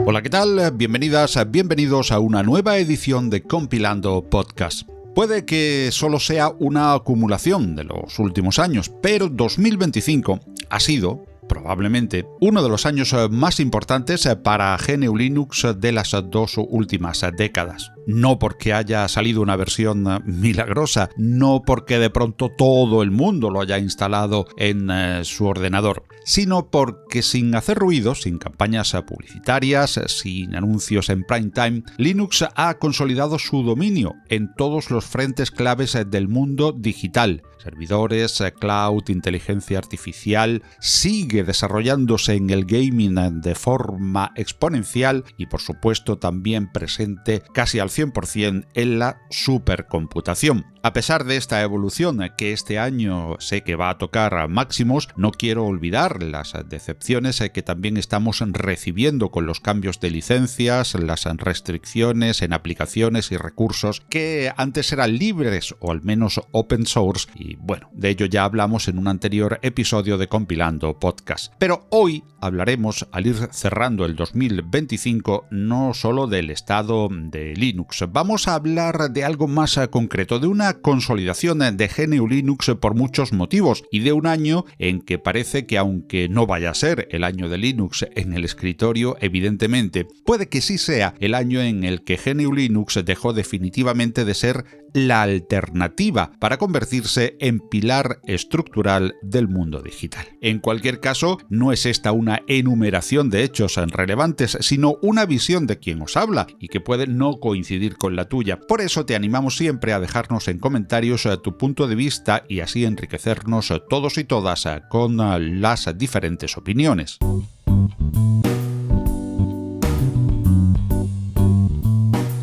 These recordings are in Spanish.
Hola, ¿qué tal? Bienvenidas, bienvenidos a una nueva edición de Compilando Podcast. Puede que solo sea una acumulación de los últimos años, pero 2025 ha sido, probablemente, uno de los años más importantes para GNU Linux de las dos últimas décadas. No porque haya salido una versión milagrosa, no porque de pronto todo el mundo lo haya instalado en su ordenador, sino porque sin hacer ruido, sin campañas publicitarias, sin anuncios en prime time, Linux ha consolidado su dominio en todos los frentes claves del mundo digital. Servidores, cloud, inteligencia artificial, sigue desarrollándose en el gaming de forma exponencial y por supuesto también presente casi al 100% en la supercomputación. A pesar de esta evolución que este año sé que va a tocar máximos, no quiero olvidar las decepciones que también estamos recibiendo con los cambios de licencias, las restricciones en aplicaciones y recursos que antes eran libres o al menos open source y bueno, de ello ya hablamos en un anterior episodio de Compilando Podcast. Pero hoy hablaremos, al ir cerrando el 2025, no solo del estado de Linux. Vamos a hablar de algo más concreto, de una consolidación de GNU Linux por muchos motivos y de un año en que parece que, aunque no vaya a ser el año de Linux en el escritorio, evidentemente, puede que sí sea el año en el que GNU Linux dejó definitivamente de ser la alternativa para convertirse en pilar estructural del mundo digital. En cualquier caso, no es esta una enumeración de hechos relevantes, sino una visión de quien os habla y que puede no coincidir con la tuya. Por eso te animamos siempre a dejarnos en comentarios tu punto de vista y así enriquecernos todos y todas con las diferentes opiniones.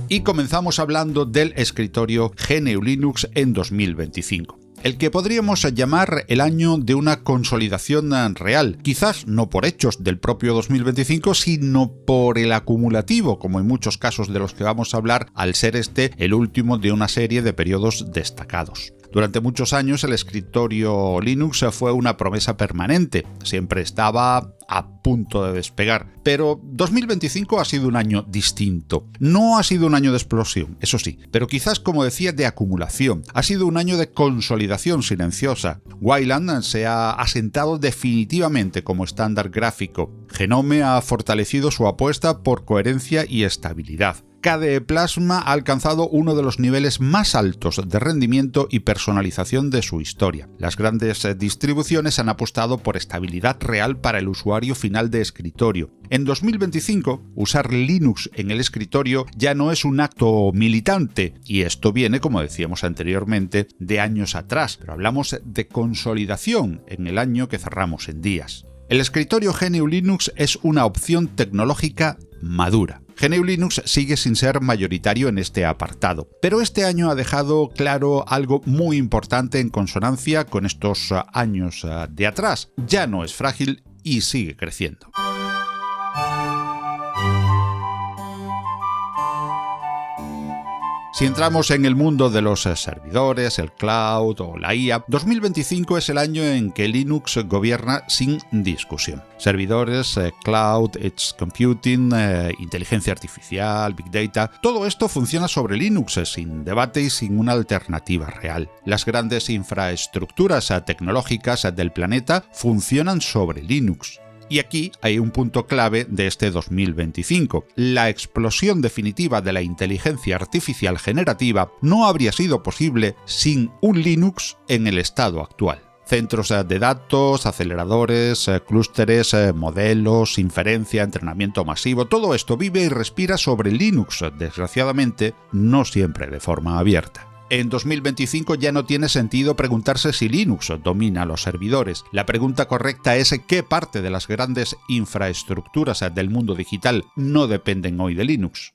Y comenzamos hablando del escritorio GNU Linux en 2025. El que podríamos llamar el año de una consolidación real, quizás no por hechos del propio 2025, sino por el acumulativo, como en muchos casos de los que vamos a hablar, al ser este el último de una serie de periodos destacados. Durante muchos años el escritorio Linux fue una promesa permanente, siempre estaba a punto de despegar, pero 2025 ha sido un año distinto. No ha sido un año de explosión, eso sí, pero quizás, como decía, de acumulación. Ha sido un año de consolidación silenciosa. Wayland se ha asentado definitivamente como estándar gráfico. Genome ha fortalecido su apuesta por coherencia y estabilidad. KDE Plasma ha alcanzado uno de los niveles más altos de rendimiento y personalización de su historia. Las grandes distribuciones han apostado por estabilidad real para el usuario final de escritorio. En 2025, usar Linux en el escritorio ya no es un acto militante, y esto viene, como decíamos anteriormente, de años atrás, pero hablamos de consolidación en el año que cerramos en días. El escritorio GNU Linux es una opción tecnológica madura. GNU Linux sigue sin ser mayoritario en este apartado, pero este año ha dejado claro algo muy importante en consonancia con estos años de atrás. Ya no es frágil y sigue creciendo. Si entramos en el mundo de los servidores, el cloud o la IA, 2025 es el año en que Linux gobierna sin discusión. Servidores, cloud, edge computing, inteligencia artificial, big data, todo esto funciona sobre Linux sin debate y sin una alternativa real. Las grandes infraestructuras tecnológicas del planeta funcionan sobre Linux. Y aquí hay un punto clave de este 2025. La explosión definitiva de la inteligencia artificial generativa no habría sido posible sin un Linux en el estado actual. Centros de datos, aceleradores, clústeres, modelos, inferencia, entrenamiento masivo, todo esto vive y respira sobre Linux, desgraciadamente, no siempre de forma abierta. En 2025 ya no tiene sentido preguntarse si Linux domina los servidores. La pregunta correcta es qué parte de las grandes infraestructuras del mundo digital no dependen hoy de Linux.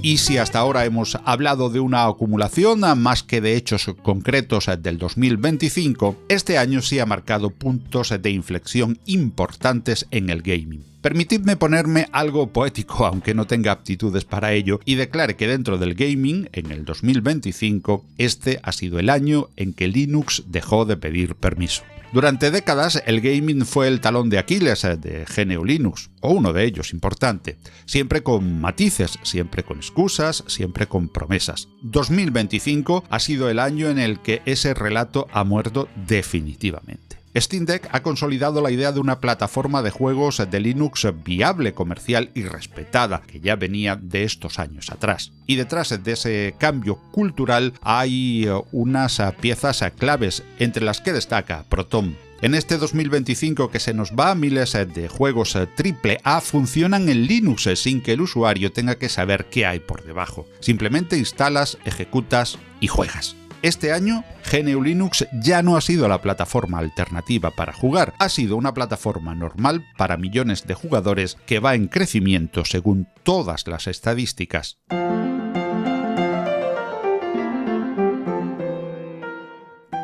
Y si hasta ahora hemos hablado de una acumulación más que de hechos concretos del 2025, este año sí ha marcado puntos de inflexión importantes en el gaming. Permitidme ponerme algo poético, aunque no tenga aptitudes para ello, y declare que dentro del gaming, en el 2025, este ha sido el año en que Linux dejó de pedir permiso. Durante décadas, el gaming fue el talón de Aquiles de GNU Linux, o uno de ellos importante, siempre con matices, siempre con excusas, siempre con promesas. 2025 ha sido el año en el que ese relato ha muerto definitivamente. Steam Deck ha consolidado la idea de una plataforma de juegos de Linux viable, comercial y respetada, que ya venía de estos años atrás. Y detrás de ese cambio cultural hay unas piezas claves, entre las que destaca Proton. En este 2025 que se nos va, miles de juegos AAA funcionan en Linux sin que el usuario tenga que saber qué hay por debajo. Simplemente instalas, ejecutas y juegas. Este año, GNU Linux ya no ha sido la plataforma alternativa para jugar, ha sido una plataforma normal para millones de jugadores que va en crecimiento según todas las estadísticas.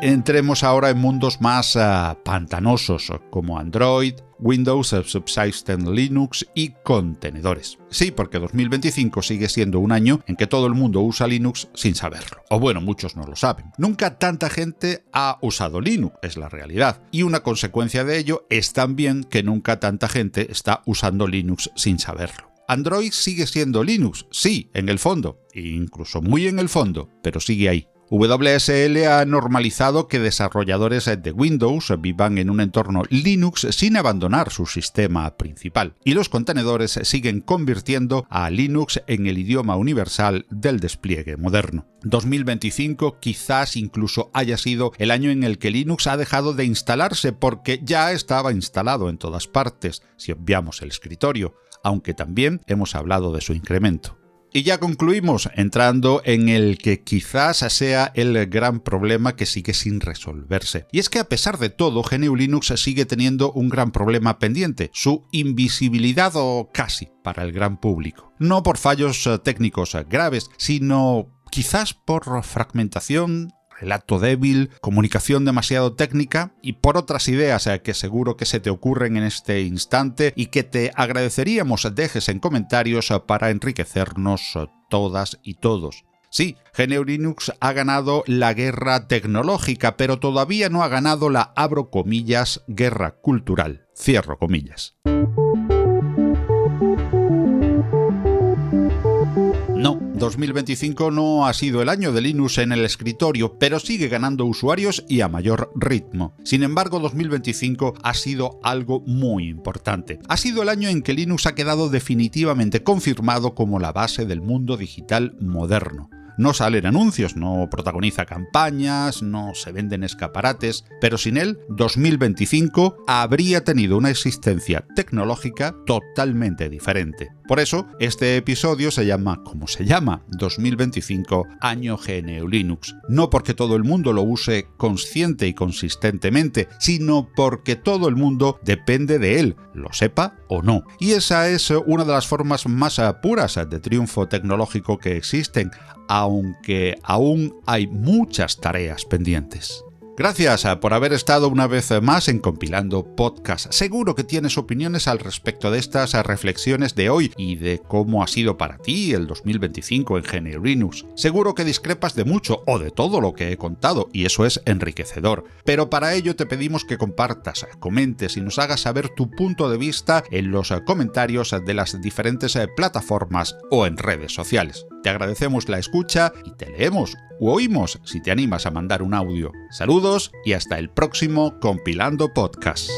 Entremos ahora en mundos más pantanosos, como Android, Windows, Subsystem Linux y contenedores. Sí, porque 2025 sigue siendo un año en que todo el mundo usa Linux sin saberlo. O bueno, muchos no lo saben. Nunca tanta gente ha usado Linux, es la realidad. Y una consecuencia de ello es también que nunca tanta gente está usando Linux sin saberlo. Android sigue siendo Linux, sí, en el fondo, incluso muy en el fondo, pero sigue ahí. WSL ha normalizado que desarrolladores de Windows vivan en un entorno Linux sin abandonar su sistema principal, y los contenedores siguen convirtiendo a Linux en el idioma universal del despliegue moderno. 2025 quizás incluso haya sido el año en el que Linux ha dejado de instalarse porque ya estaba instalado en todas partes, si obviamos el escritorio, aunque también hemos hablado de su incremento. Y ya concluimos entrando en el que quizás sea el gran problema que sigue sin resolverse. Y es que a pesar de todo, GNU Linux sigue teniendo un gran problema pendiente, su invisibilidad o casi para el gran público. No por fallos técnicos graves, sino quizás por fragmentación, relato débil, comunicación demasiado técnica y por otras ideas que seguro que se te ocurren en este instante y que te agradeceríamos dejes en comentarios para enriquecernos todas y todos. Sí, GNU Linux ha ganado la guerra tecnológica, pero todavía no ha ganado la, abro comillas, guerra cultural, cierro comillas. No, 2025 no ha sido el año de Linux en el escritorio, pero sigue ganando usuarios y a mayor ritmo. Sin embargo, 2025 ha sido algo muy importante. Ha sido el año en que Linux ha quedado definitivamente confirmado como la base del mundo digital moderno. No salen anuncios, no protagoniza campañas, no se venden escaparates, pero sin él, 2025 habría tenido una existencia tecnológica totalmente diferente. Por eso, este episodio se llama como se llama, 2025 Año GNU Linux. No porque todo el mundo lo use consciente y consistentemente, sino porque todo el mundo depende de él, lo sepa o no. Y esa es una de las formas más puras de triunfo tecnológico que existen, aunque aún hay muchas tareas pendientes. Gracias por haber estado una vez más en Compilando Podcast. Seguro que tienes opiniones al respecto de estas reflexiones de hoy y de cómo ha sido para ti el 2025 en GNU Linux. Seguro que discrepas de mucho o de todo lo que he contado y eso es enriquecedor. Pero para ello te pedimos que compartas, comentes y nos hagas saber tu punto de vista en los comentarios de las diferentes plataformas o en redes sociales. Te agradecemos la escucha y te leemos u oímos si te animas a mandar un audio. Saludos y hasta el próximo Compilando Podcast.